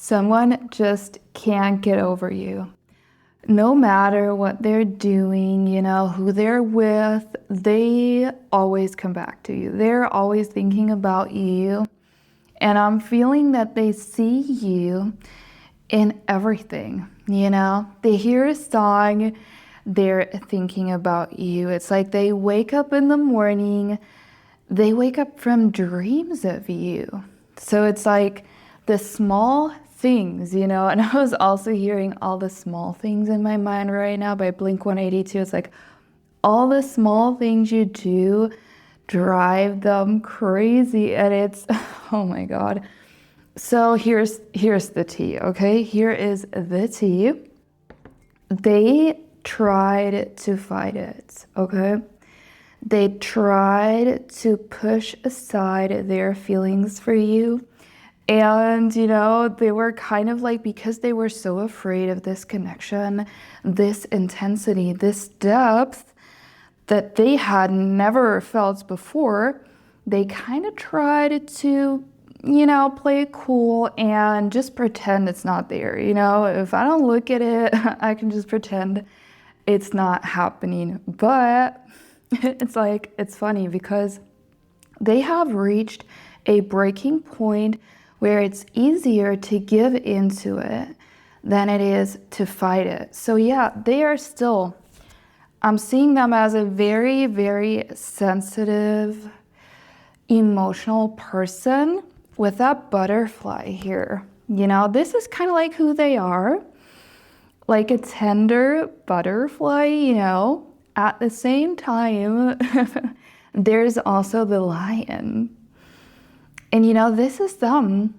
Someone just can't get over you. No matter what they're doing, who they're with, they always come back to you. They're always thinking about you. And I'm feeling that they see you in everything, They hear a song, they're thinking about you. It's like they wake up in the morning, they wake up from dreams of you. So it's like the small things, and I was also hearing All the Small Things in my mind right now by Blink-182. It's like all the small things you do drive them crazy, and it's oh my God. So here's the tea, okay? Here is the tea. They tried to fight it, okay? They tried to push aside their feelings for you. And, they were kind of like, because they were so afraid of this connection, this intensity, this depth that they had never felt before, they kind of tried to, play it cool and just pretend it's not there. If I don't look at it, I can just pretend it's not happening. But it's funny because they have reached a breaking point where it's easier to give into it than it is to fight it. So yeah, they are still, I'm seeing them as a very, very sensitive, emotional person with that butterfly here. This is kind of like who they are, like a tender butterfly, At the same time, there's also the lion. And this is them.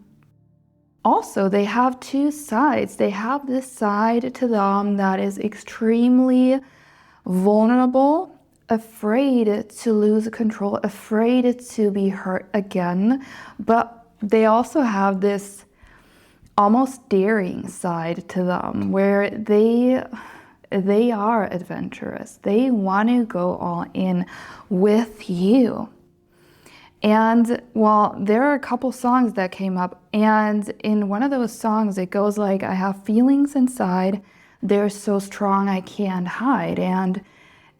Also, they have two sides. They have this side to them that is extremely vulnerable, afraid to lose control, afraid to be hurt again. But they also have this almost daring side to them where they are adventurous. They want to go all in with you. And well, there are a couple songs that came up, and in one of those songs it goes like, I have feelings inside, they're so strong I can't hide. And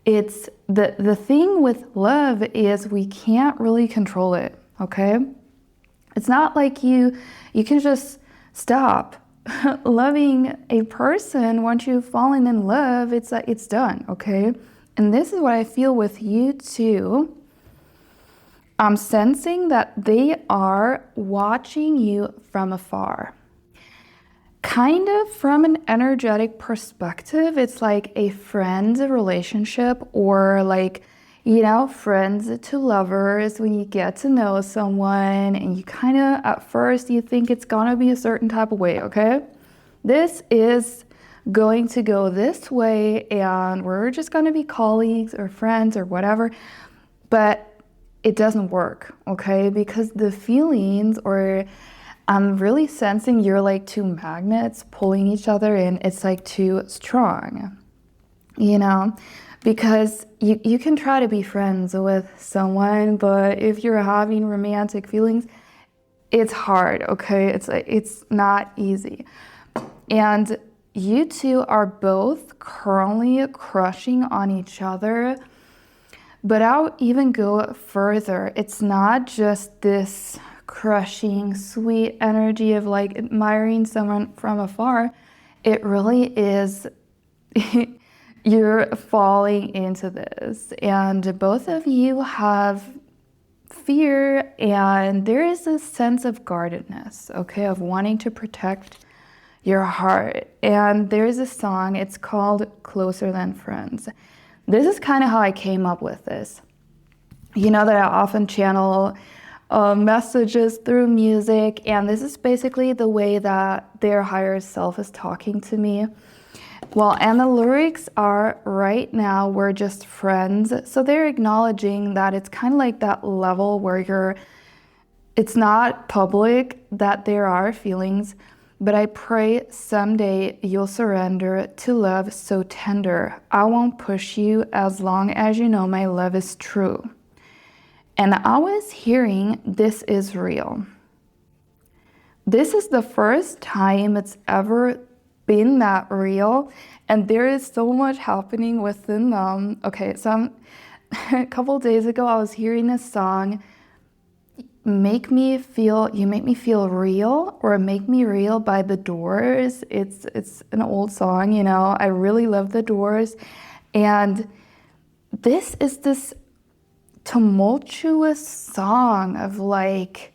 it's the thing with love is we can't really control it, okay? It's not like you can just stop loving a person. Once you've fallen in love, it's like it's done, okay? And this is what I feel with you too. I'm sensing that they are watching you from afar. Kind of from an energetic perspective, it's like a friend relationship, or like, friends to lovers, when you get to know someone and you kind of, at first, you think it's gonna be a certain type of way, okay? This is going to go this way, and we're just gonna be colleagues or friends or whatever. But it doesn't work, okay? Because the feelings, or I'm really sensing you're like two magnets pulling each other in. It's like too strong, because you can try to be friends with someone, but if you're having romantic feelings, it's hard, okay? It's not easy. And you two are both currently crushing on each other. But I'll even go further. It's not just this crushing, sweet energy of like admiring someone from afar. It really is, you're falling into this. And both of you have fear, and there is a sense of guardedness, okay, of wanting to protect your heart. And there's a song, it's called Closer Than Friends. This is kind of how I came up with this. That I often channel messages through music, and this is basically the way that their higher self is talking to me. Well, and the lyrics are, right now we're just friends. So they're acknowledging that it's kind of like that level where it's not public that there are feelings, but I pray someday you'll surrender to love so tender. I won't push you as long as you know my love is true. And I was hearing, this is real. This is the first time it's ever been that real, and there is so much happening within them. Okay, so a couple days ago, I was hearing this song, You Make Me Feel Real, or Make Me Real by The Doors. It's an old song, you know. I really love The Doors. And this is this tumultuous song of like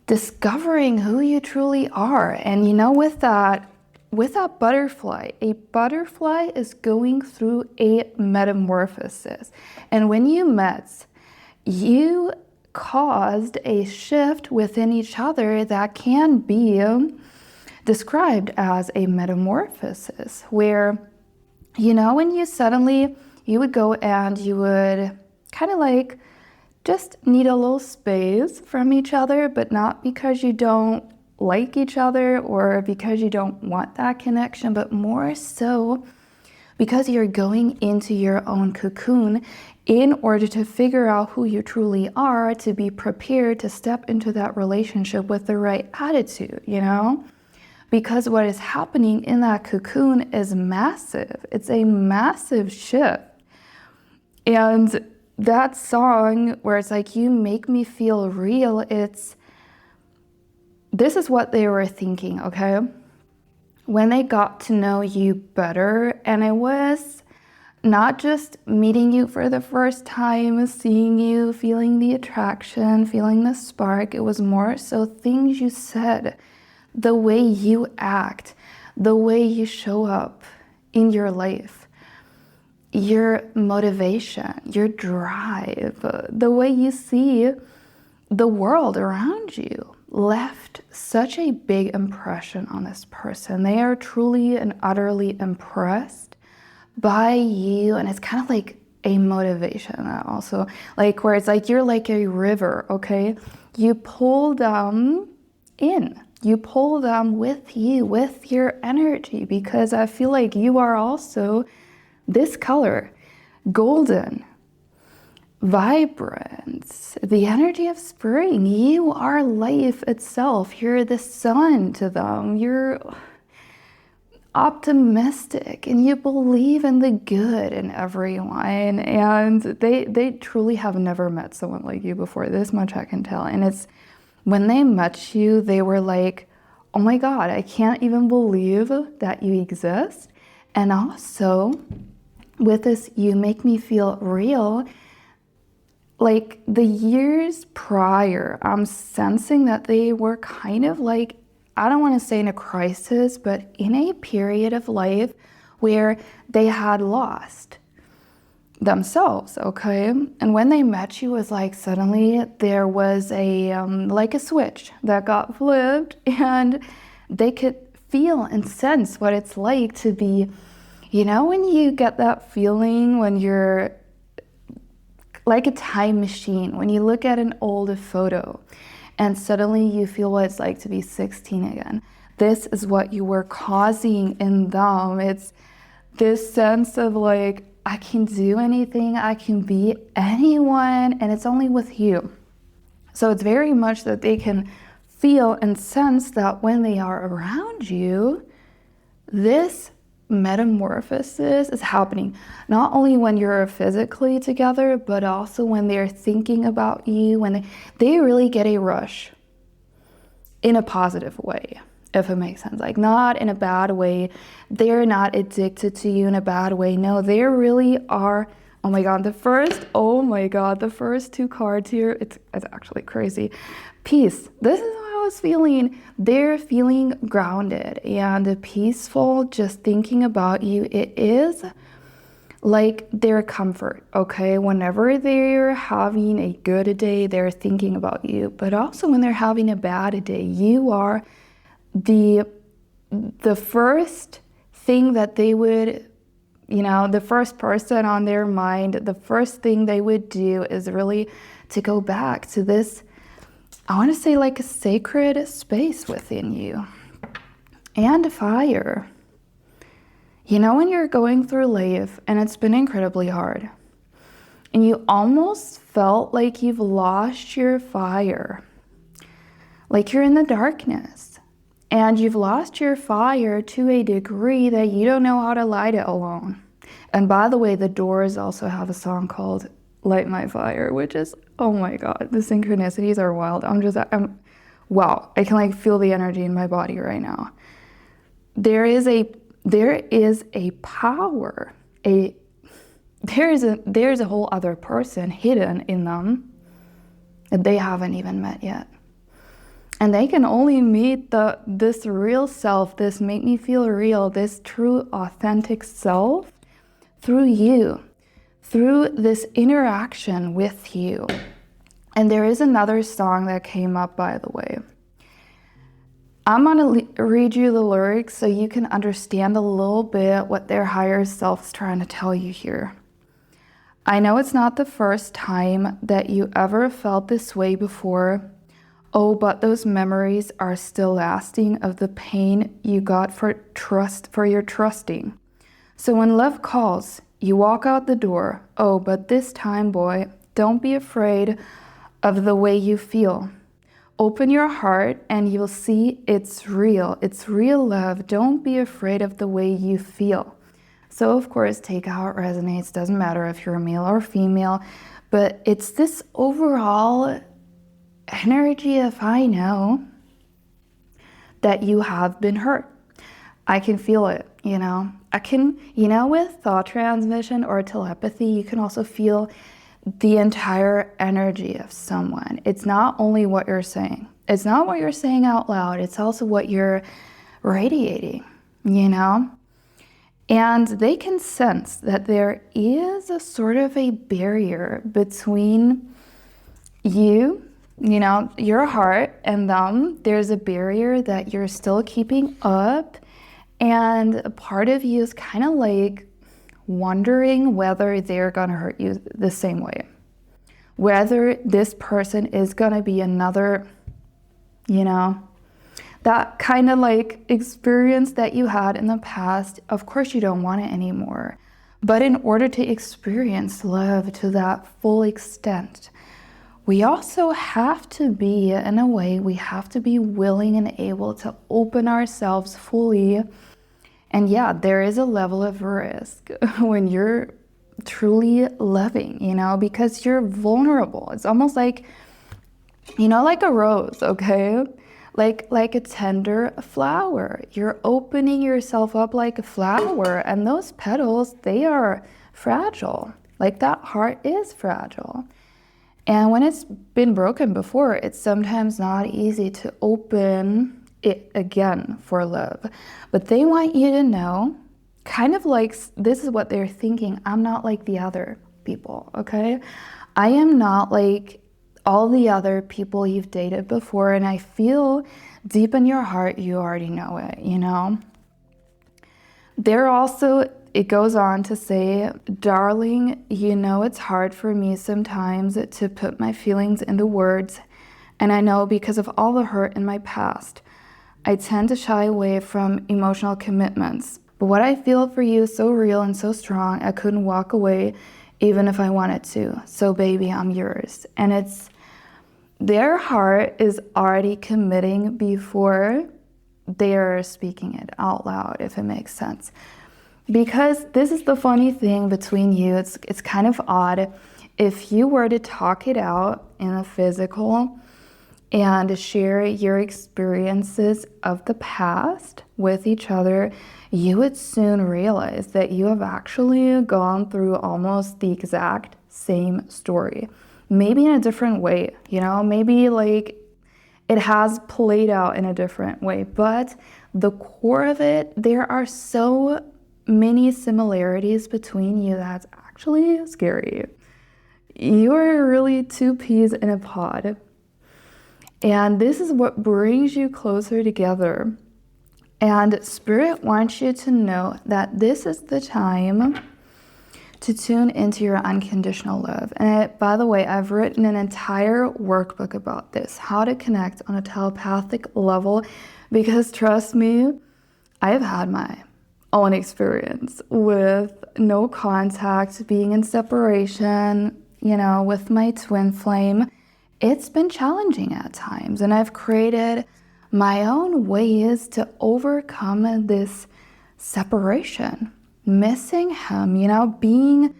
discovering who you truly are. And you know, with that butterfly, a butterfly is going through a metamorphosis. And when you met, you caused a shift within each other that can be described as a metamorphosis, where, you know, when you would go and you would kind of like just need a little space from each other, but not because you don't like each other or because you don't want that connection, but more so because you're going into your own cocoon in order to figure out who you truly are, to be prepared to step into that relationship with the right attitude, you know? Because what is happening in that cocoon is massive. It's a massive shift. And that song where it's like, you make me feel real, this is what they were thinking, okay? When they got to know you better, and it was not just meeting you for the first time, seeing you, feeling the attraction, feeling the spark, it was more so things you said, the way you act, the way you show up in your life, your motivation, your drive, the way you see the world around you left such a big impression on this person. They are truly and utterly impressed by you, and it's kind of like a motivation also, like where it's like you're like a river, okay? You pull them in. You pull them with you, with your energy, because I feel like you are also this color, golden, vibrant, the energy of spring. You are life itself. You're the sun to them. You're optimistic and you believe in the good in everyone. And they truly have never met someone like you before. This much I can tell. And it's when they met you, they were like, oh my God, I can't even believe that you exist. And also with this, you make me feel real. Like the years prior, I'm sensing that they were kind of like, I don't want to say in a crisis, but in a period of life where they had lost themselves, okay? And when they met you, it was like suddenly there was like a switch that got flipped, and they could feel and sense what it's like to be, you know, when you get that feeling when you're like a time machine, when you look at an old photo and suddenly you feel what it's like to be 16 again. This is what you were causing in them. It's this sense of like, I can do anything, I can be anyone, and it's only with you. So it's very much that they can feel and sense that when they are around you, this metamorphosis is happening, not only when you're physically together, but also when they're thinking about you, when they really get a rush in a positive way, if it makes sense, like not in a bad way. They're not addicted to you in a bad way. No, they really are. Oh my God, the first two cards here, it's actually crazy. Peace. This is how I was feeling. They're feeling grounded and peaceful, just thinking about you. It is like their comfort, okay? Whenever they're having a good day, they're thinking about you. But also when they're having a bad day, you are the first thing that they would, you know, the first person on their mind. The first thing they would do is really to go back to this, I want to say like a sacred space within you. And fire. You know, when you're going through life and it's been incredibly hard and you almost felt like you've lost your fire. like you're in the darkness and you've lost your fire to a degree that you don't know how to light it alone. And by the way, the Doors also have a song called Light My Fire, which is, oh my God, the synchronicities are wild. Wow, I can like feel the energy in my body right now. There is a power, there's a whole other person hidden in them that they haven't even met yet. And they can only meet this real self, this make me feel real, this true authentic self through you, through this interaction with you. And there is another song that came up, by the way. I'm gonna read you the lyrics so you can understand a little bit what their higher self's trying to tell you here. I know it's not the first time that you ever felt this way before. Oh, but those memories are still lasting of the pain you got for your trusting. So when love calls, you walk out the door. Oh, but this time, boy, don't be afraid of the way you feel. Open your heart and you'll see it's real. It's real love. Don't be afraid of the way you feel. So of course, take how it resonates. Doesn't matter if you're a male or female, but it's this overall energy of I know that you have been hurt. I can feel it, with thought transmission or telepathy, you can also feel the entire energy of someone. It's not only what you're saying. It's not what you're saying out loud. It's also what you're radiating, And they can sense that there is a sort of a barrier between you, your heart and them. There's a barrier that you're still keeping up. And a part of you is kind of like wondering whether they're going to hurt you the same way. Whether this person is going to be another, that kind of like experience that you had in the past. Of course, you don't want it anymore. But in order to experience love to that full extent, we also have to be, in a way, we have to be willing and able to open ourselves fully. And yeah, there is a level of risk when you're truly loving, because you're vulnerable. It's almost like, like a rose, okay? Like a tender flower. You're opening yourself up like a flower, and those petals, they are fragile. Like that heart is fragile. And when it's been broken before, it's sometimes not easy to open it again for love. But they want you to know, kind of like, this is what they're thinking. I'm not like the other people, okay? I am not like all the other people you've dated before, and I feel deep in your heart you already know it, They're also, it goes on to say, darling, it's hard for me sometimes to put my feelings into words, and I know because of all the hurt in my past, I tend to shy away from emotional commitments. But what I feel for you is so real and so strong, I couldn't walk away even if I wanted to. So baby, I'm yours. And it's, their heart is already committing before they're speaking it out loud, if it makes sense. Because this is the funny thing between you, it's kind of odd. If you were to talk it out in the physical and share your experiences of the past with each other, you would soon realize that you have actually gone through almost the exact same story. Maybe in a different way, maybe like it has played out in a different way, but the core of it, there are so many similarities between you that's actually scary. You are really two peas in a pod. And this is what brings you closer together. And Spirit wants you to know that this is the time to tune into your unconditional love. And by the way, I've written an entire workbook about this, how to connect on a telepathic level, because trust me, I've had my own experience with no contact, being in separation, with my twin flame. it's been challenging at times, and I've created my own ways to overcome this separation, missing him, being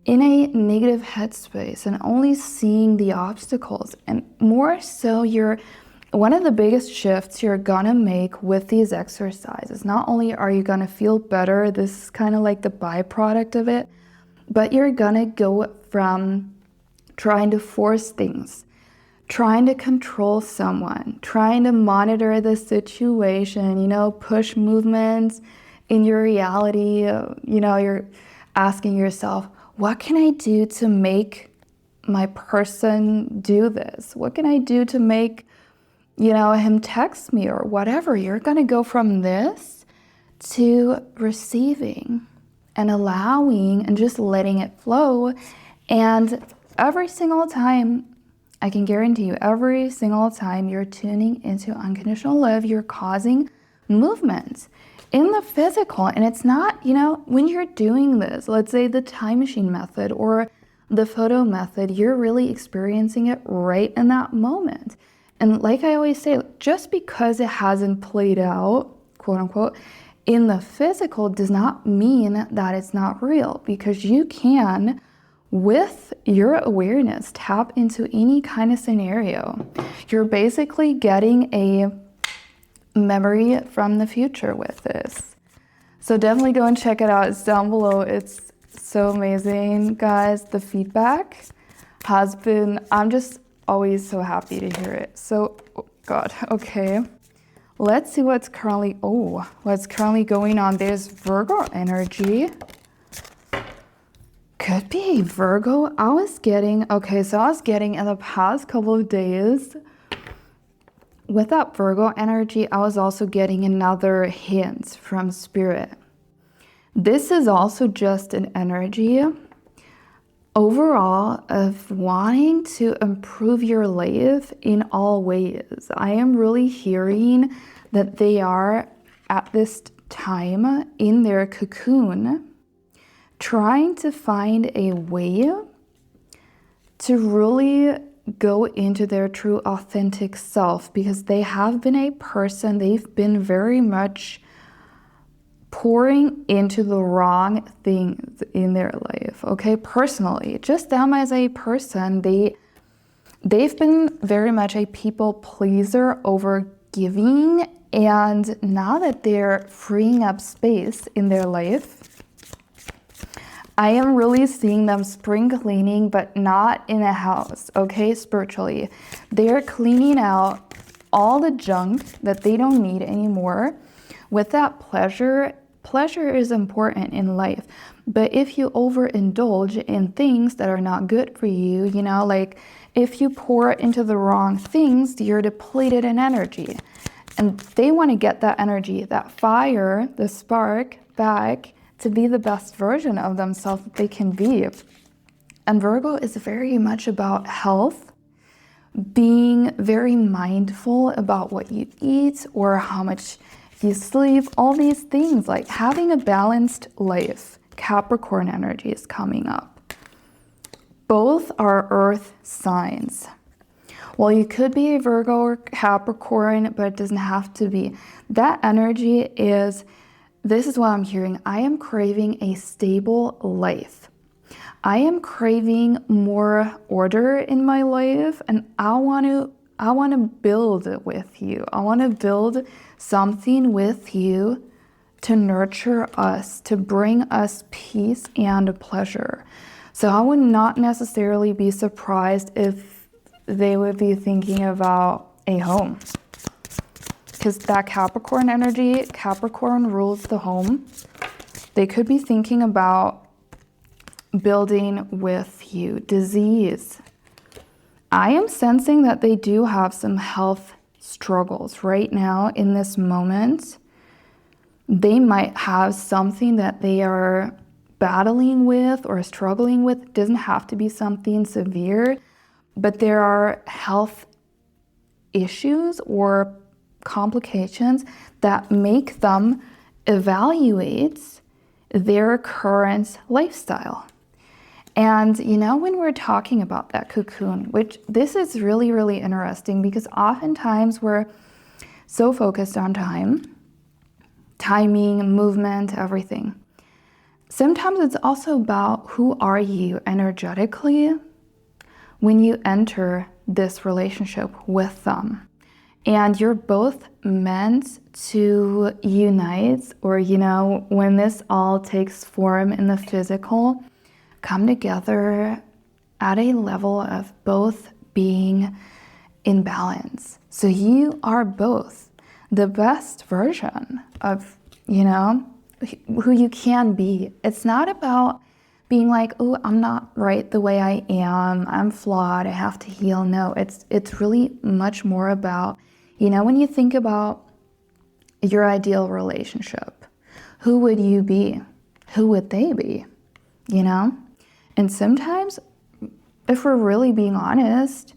in a negative headspace and only seeing the obstacles. And more so, one of the biggest shifts you're gonna make with these exercises, not only are you gonna feel better, this is kind of like the byproduct of it, but you're gonna go from trying to force things, trying to control someone, trying to monitor the situation, push movements in your reality. You're asking yourself, what can I do to make my person do this? What can I do to make, him text me or whatever? You're going to go from this to receiving and allowing and just letting it flow. And every single time, I can guarantee you, every single time you're tuning into unconditional love, you're causing movement in the physical. And it's not, when you're doing this, let's say the time machine method or the photo method, you're really experiencing it right in that moment. And like I always say, just because it hasn't played out, quote unquote, in the physical does not mean that it's not real, because you can, with your awareness, tap into any kind of scenario. You're basically getting a memory from the future with this. So definitely go and check it out. It's down below. It's so amazing, guys. The feedback has been, I'm just always so happy to hear it. So, oh God, okay. Let's see what's currently going on. There's Virgo energy. Could be a Virgo. I was getting in the past couple of days, with that Virgo energy, I was also getting another hint from Spirit. This is also just an energy overall of wanting to improve your life in all ways. I am really hearing that they are at this time in their cocoon trying to find a way to really go into their true authentic self, because they have been a person, they've been very much pouring into the wrong things in their life, okay? Personally, just them as a person, they've been very much a people pleaser, over giving, and now that they're freeing up space in their life, I am really seeing them spring cleaning, but not in a house, okay, spiritually. They're cleaning out all the junk that they don't need anymore. With that pleasure is important in life. But if you overindulge in things that are not good for you, like if you pour into the wrong things, you're depleted in energy. And they want to get that energy, that fire, the spark back, to be the best version of themselves that they can be. And Virgo is very much about health, being very mindful about what you eat or how much you sleep, all these things, like having a balanced life. Capricorn energy is coming up. Both are earth signs. Well, you could be a Virgo or Capricorn, but it doesn't have to be. That energy is, this is what I'm hearing. I am craving a stable life. I am craving more order in my life, and I want to build it with you. I want to build something with you to nurture us, to bring us peace and pleasure. So I would not necessarily be surprised if they would be thinking about a home. Because that Capricorn energy, Capricorn rules the home. They could be thinking about building with you. Disease. I am sensing that they do have some health struggles right now in this moment. They might have something that they are battling with or struggling with. It doesn't have to be something severe, but there are health issues or complications that make them evaluate their current lifestyle. And when we're talking about that cocoon, which this is really, really interesting because oftentimes we're so focused on timing, movement, everything. Sometimes it's also about who are you energetically when you enter this relationship with them. And you're both meant to unite, or, when this all takes form in the physical, come together at a level of both being in balance. So you are both the best version of, who you can be. It's not about being like, oh, I'm not right the way I am, I'm flawed, I have to heal. No, it's really much more about, when you think about your ideal relationship, who would you be? Who would they be? And sometimes, if we're really being honest,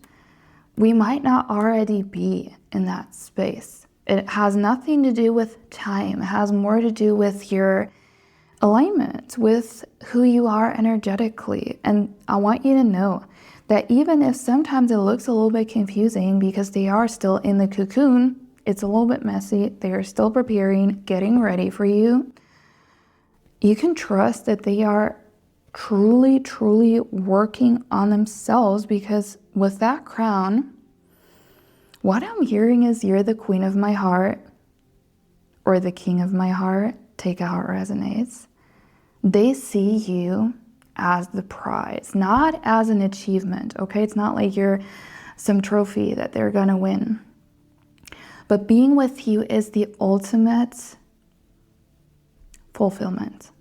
we might not already be in that space. It has nothing to do with time. It has more to do with your alignment, with who you are energetically. And I want you to know that even if sometimes it looks a little bit confusing because they are still in the cocoon, it's a little bit messy, they are still preparing, getting ready for you, you can trust that they are truly, truly working on themselves, because with that crown, what I'm hearing is you're the queen of my heart or the king of my heart. Take it how it resonates. They see you as the prize, not as an achievement, okay? It's not like you're some trophy that they're gonna win. But being with you is the ultimate fulfillment,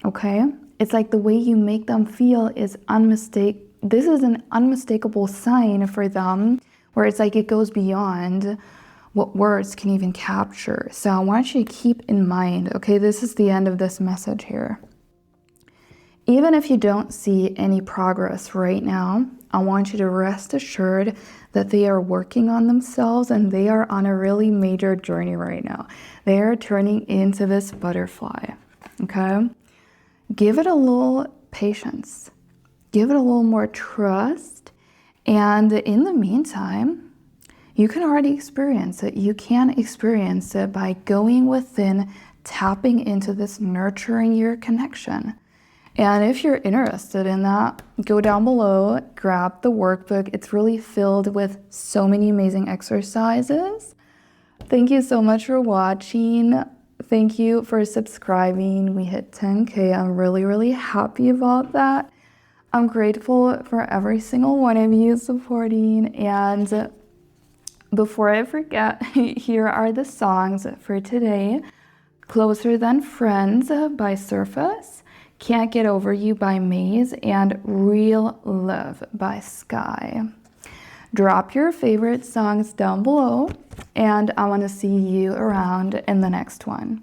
okay? It's like the way you make them feel is this is an unmistakable sign for them, where it's like it goes beyond what words can even capture. So I want you to keep in mind, okay, this is the end of this message here. Even if you don't see any progress right now, I want you to rest assured that they are working on themselves and they are on a really major journey right now. They are turning into this butterfly, okay? Give it a little patience. Give it a little more trust. And in the meantime, you can already experience it. You can experience it by going within, tapping into this, nurturing your connection. And if you're interested in that, go down below, grab the workbook. It's really filled with so many amazing exercises. Thank you so much for watching. Thank you for subscribing. We hit 10K. I'm really, really happy about that. I'm grateful for every single one of you supporting. And before I forget, here are the songs for today. Closer Than Friends by Surface, Can't Get Over You by Maze, and Real Love by Sky. Drop your favorite songs down below, and I want to see you around in the next one.